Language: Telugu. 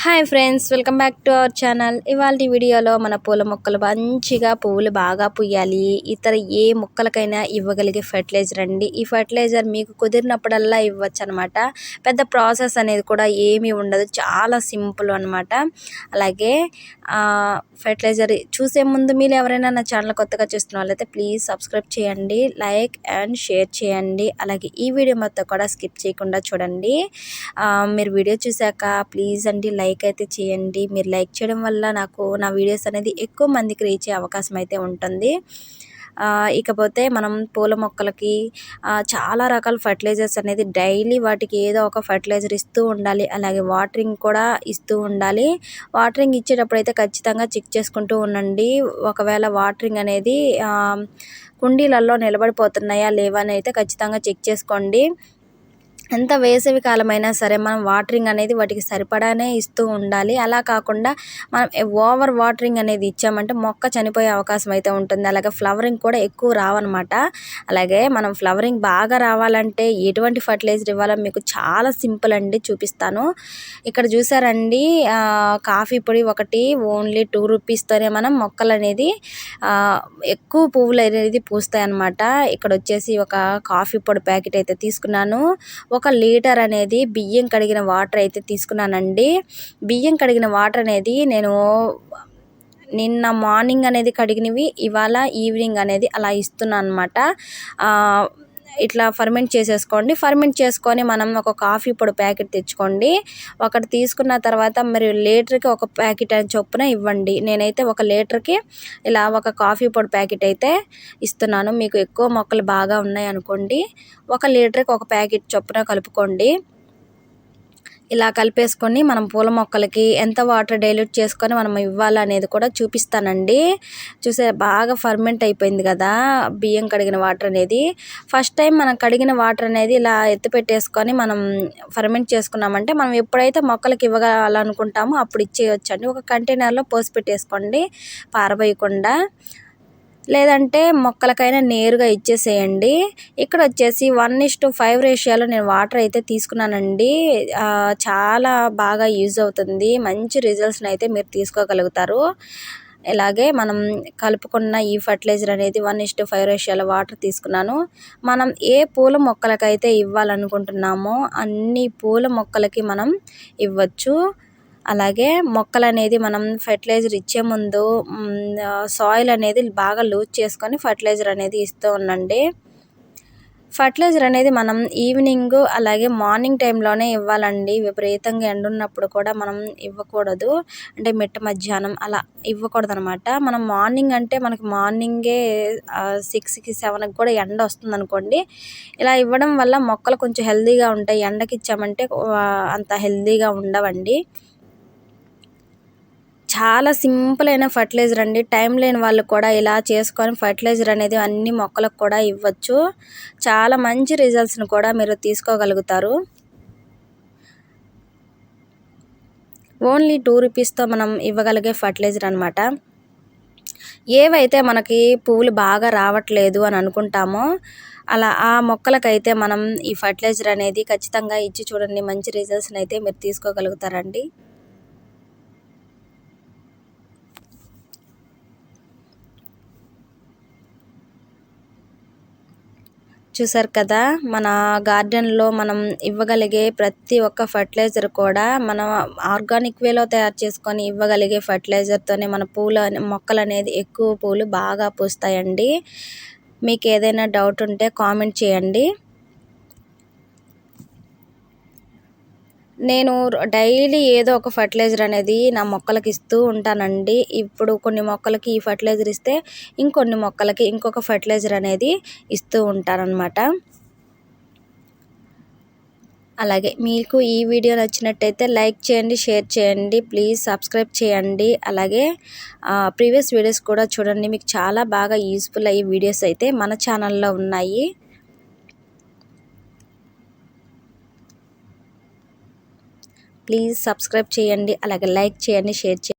Hi friends, welcome back to our channel. ఇవాళ వీడియోలో మన పూల మొక్కలు మంచిగా పువ్వులు బాగా పుయ్యాలి, ఇతర ఏ మొక్కలకైనా ఇవ్వగలిగే ఫెర్టిలైజర్ అండి. ఈ ఫెర్టిలైజర్ మీకు కుదిరినప్పుడల్లా ఇవ్వచ్చు అనమాట. పెద్ద ప్రాసెస్ అనేది కూడా ఏమీ ఉండదు, చాలా సింపుల్ అనమాట. అలాగే ఫెర్టిలైజర్ చూసే ముందు మీరు ఎవరైనా నా ఛానల్ కొత్తగా చూస్తున్న వాళ్ళైతే ప్లీజ్ సబ్స్క్రైబ్ చేయండి, లైక్ అండ్ షేర్ చేయండి. అలాగే ఈ వీడియో మొత్తం కూడా స్కిప్ చేయకుండా చూడండి. మీరు వీడియో చూశాక ప్లీజ్ అండి లైక్ అయితే చేయండి. మీరు లైక్ చేయడం వల్ల నాకు నా వీడియోస్ అనేది ఎక్కువ మందికి రీచ్ అయ్యే అవకాశం అయితే ఉంటుంది. ఇకపోతే మనం పూల మొక్కలకి చాలా రకాల ఫర్టిలైజర్స్ అనేది డైలీ వాటికి ఏదో ఒక ఫర్టిలైజర్ ఇస్తూ ఉండాలి. అలాగే వాటరింగ్ కూడా ఇస్తూ ఉండాలి. వాటరింగ్ ఇచ్చేటప్పుడు అయితే ఖచ్చితంగా చెక్ చేసుకుంటూ ఉండండి. ఒకవేళ వాటరింగ్ అనేది కుండీలలో నిలబడిపోతున్నాయా లేవా అని అయితే ఖచ్చితంగా చెక్ చేసుకోండి. ఎంత వేసవి కాలమైనా సరే మనం వాటరింగ్ అనేది వాటికి సరిపడానే ఇస్తూ ఉండాలి. అలా కాకుండా మనం ఓవర్ వాటరింగ్ అనేది ఇచ్చామంటే మొక్క చనిపోయే అవకాశం అయితే ఉంటుంది. అలాగే ఫ్లవరింగ్ కూడా ఎక్కువ రావన్నమాట. అలాగే మనం ఫ్లవరింగ్ బాగా రావాలంటే ఎటువంటి ఫర్టిలైజర్ ఇవ్వాలో మీకు చాలా సింపుల్ అండి, చూపిస్తాను. ఇక్కడ చూసారండి, కాఫీ పొడి ఒకటి ఓన్లీ 2 రూపీస్తోనే మనం మొక్కలు అనేది ఎక్కువ పువ్వులు అనేది పూస్తాయి అన్నమాట. ఇక్కడ వచ్చేసి ఒక కాఫీ పొడి ప్యాకెట్ అయితే తీసుకున్నాను. 1 లీటర్ అనేది బియ్యం కడిగిన వాటర్ అయితే తీసుకున్నానండి. బియ్యం కడిగిన వాటర్ అనేది నేను నిన్న మార్నింగ్ అనేది కడిగినవి ఇవాళ ఈవినింగ్ అనేది అలా ఇస్తున్నాను అనమాట. ఇట్లా ఫర్మెంట్ చేసేసుకోండి. ఫర్మెంట్ చేసుకొని మనం ఒక కాఫీ పొడి ప్యాకెట్ తెచ్చుకోండి. ఒకటి తీసుకున్న తర్వాత మరి లీటర్కి ఒక ప్యాకెట్ అని చొప్పున ఇవ్వండి. నేనైతే 1 లీటర్కి ఇలా ఒక కాఫీ పొడి ప్యాకెట్ అయితే ఇస్తున్నాను. మీకు ఎక్కువ మొక్కలు బాగా ఉన్నాయి అనుకోండి, 1 లీటర్కి ఒక ప్యాకెట్ చొప్పున కలుపుకోండి. ఇలా కలిపేసుకొని మనం పూల మొక్కలకి ఎంత వాటర్ డైల్యూట్ చేసుకొని మనం ఇవ్వాలనేది కూడా చూపిస్తానండి. చూసే బాగా ఫర్మెంట్ అయిపోయింది కదా బియ్యం కడిగిన వాటర్ అనేది. ఫస్ట్ టైం మనం కడిగిన వాటర్ అనేది ఇలా ఎత్తి పెట్టేసుకొని మనం ఫర్మెంట్ చేసుకున్నామంటే మనం ఎప్పుడైతే మొక్కలకి ఇవ్వగలనుకుంటామో అప్పుడు ఇచ్చేయొచ్చండి. ఒక కంటైనర్లో పోసి పెట్టేసుకోండి పారబోయకుండా, లేదంటే మొక్కలకైనా నేరుగా ఇచ్చేసేయండి. ఇక్కడ వచ్చేసి 1:5 రేషియోలో నేను వాటర్ అయితే తీసుకున్నానండి. చాలా బాగా యూజ్ అవుతుంది. మంచి రిజల్ట్స్ని అయితే మీరు తీసుకోగలుగుతారు. ఇలాగే మనం కలుపుకున్న ఈ ఫర్టిలైజర్ అనేది 1:5 రేషియోలో వాటర్ తీసుకున్నాను. మనం ఏ పూల మొక్కలకైతే ఇవ్వాలనుకుంటున్నామో అన్ని పూల మొక్కలకి మనం ఇవ్వచ్చు. అలాగే మొక్కలు అనేది మనం ఫెర్టిలైజర్ ఇచ్చే ముందు సాయిల్ అనేది బాగా లూజ్ చేసుకొని ఫర్టిలైజర్ అనేది ఇస్తూ ఉండండి. ఫర్టిలైజర్ అనేది మనం ఈవినింగ్ అలాగే మార్నింగ్ టైంలోనే ఇవ్వాలండి. విపరీతంగా ఎండ ఉన్నప్పుడు కూడా మనం ఇవ్వకూడదు. అంటే మిట్ట మధ్యాహ్నం అలా ఇవ్వకూడదు అనమాట. మనం మార్నింగ్ అంటే మనకి మార్నింగే 6కి 7కి కూడా ఎండ వస్తుంది అనుకోండి. ఇలా ఇవ్వడం వల్ల మొక్కలు కొంచెం హెల్తీగా ఉంటాయి. ఎండకి ఇచ్చామంటే అంత హెల్తీగా ఉండవండి. చాలా సింపుల్ అయిన ఫర్టిలైజర్ అండి. టైం లేని వాళ్ళు కూడా ఇలా చేసుకొని ఫర్టిలైజర్ అనేది అన్ని మొక్కలకు కూడా ఇవ్వచ్చు. చాలా మంచి రిజల్ట్స్ని కూడా మీరు తీసుకోగలుగుతారు. ఓన్లీ 2 రూపీస్తో మనం ఇవ్వగలిగే ఫర్టిలైజర్ అనమాట. ఏవైతే మనకి పువ్వులు బాగా రావట్లేదు అని అనుకుంటామో అలా ఆ మొక్కలకైతే మనం ఈ ఫర్టిలైజర్ అనేది ఖచ్చితంగా ఇచ్చి చూడండి. మంచి రిజల్ట్స్ని అయితే మీరు తీసుకోగలుగుతారండి. చూసారు కదా, మన గార్డెన్లో మనం ఇవ్వగలిగే ప్రతి ఒక్క ఫర్టిలైజర్ కూడా మనం ఆర్గానిక్ వేలో తయారు చేసుకొని ఇవ్వగలిగే ఫర్టిలైజర్తోనే మన మొక్కలు అనేది ఎక్కువ పూలు బాగా పూస్తాయండి. మీకు ఏదైనా డౌట్ ఉంటే కామెంట్ చేయండి. నేను డైలీ ఏదో ఒక ఫర్టిలైజర్ అనేది నా మొక్కలకి ఇస్తూ ఉంటానండి. ఇప్పుడు కొన్ని మొక్కలకి ఈ ఫర్టిలైజర్ ఇస్తే ఇంకొన్ని మొక్కలకి ఇంకొక ఫర్టిలైజర్ అనేది ఇస్తూ ఉంటానన్నమాట. అలాగే మీకు ఈ వీడియో నచ్చినట్టయితే లైక్ చేయండి, షేర్ చేయండి, ప్లీజ్ సబ్స్క్రైబ్ చేయండి. అలాగే ప్రీవియస్ వీడియోస్ కూడా చూడండి. మీకు చాలా బాగా యూస్ఫుల్ అయ్యే వీడియోస్ అయితే మన ఛానల్లో ఉన్నాయి. ప్లీజ్ సబ్స్క్రైబ్ చేయండి, అలాగే లైక్ చేయండి, షేర్ చేయండి.